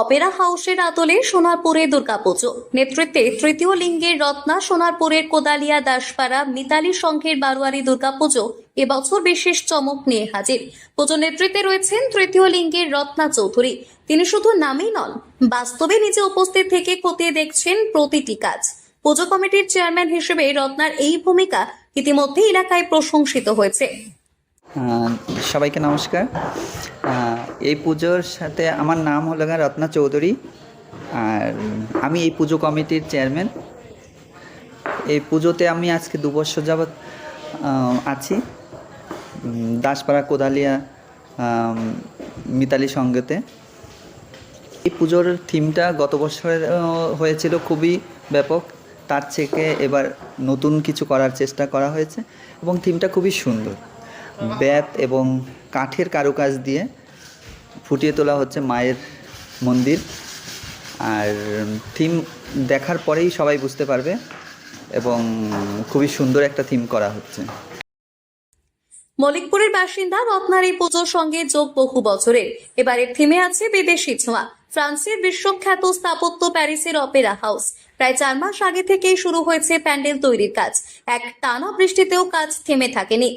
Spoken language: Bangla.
অপেরা হাউসের আদলে সোনারপুরে দুর্গাপুজো নেতৃত্বে তৃতীয় লিঙ্গের রত্না সোনারপুরের কোদালিয়া দাসপাড়া মিতালি সংঘের বারোয়ারি দুর্গাপুজো এবছর বিশেষ চমক নিয়ে হাজির। পুজো নেতৃত্বে রয়েছেন তৃতীয় লিঙ্গের রত্না চৌধুরী। তিনি শুধু নামেই নন, বাস্তবে নিজে উপস্থিত থেকে খতিয়ে দেখছেন প্রতিটি কাজ। পুজো কমিটির চেয়ারম্যান হিসেবে রত্নার এই ভূমিকা ইতিমধ্যে এলাকায় প্রশংসিত হয়েছে। সবাইকে নমস্কার। এই পুজোর সাথে আমার নাম হলো রত্না চৌধুরী, আর আমি এই পুজো কমিটির চেয়ারম্যান। এই পুজোতে আমি আজকে 2 বছর যাবৎ আছি দাসপাড়া কোদালিয়া মিতালি সঙ্গেতে। এই পুজোর থিমটা গত বছরের হয়েছিল খুবই ব্যাপক, তার থেকে এবার নতুন কিছু করার চেষ্টা করা হয়েছে এবং থিমটা খুবই সুন্দর। বেত এবং কাঠের কারুকাজ দিয়ে ফুটিয়ে তোলা হচ্ছে মায়ের মন্দির, আর থিম দেখার পরেই সবাই বুঝতে পারবে এবং খুবই সুন্দর একটা থিম করা হচ্ছে। মলিকপুরের বাসিন্দা রত্নার এই পুজোর সঙ্গে যোগ বহু বছরের। এবারের থিমে আছে বিদেশি ছোঁয়া। ফ্রান্সের বিশ্বখ্যাত স্থাপত্য প্যারিসের অপেরা হাউস। প্রায় 4 মাস আগে থেকেই শুরু হয়েছে প্যান্ডেল তৈরির কাজ। এক টানা বৃষ্টিতেও কাজ থেমে থাকেনি।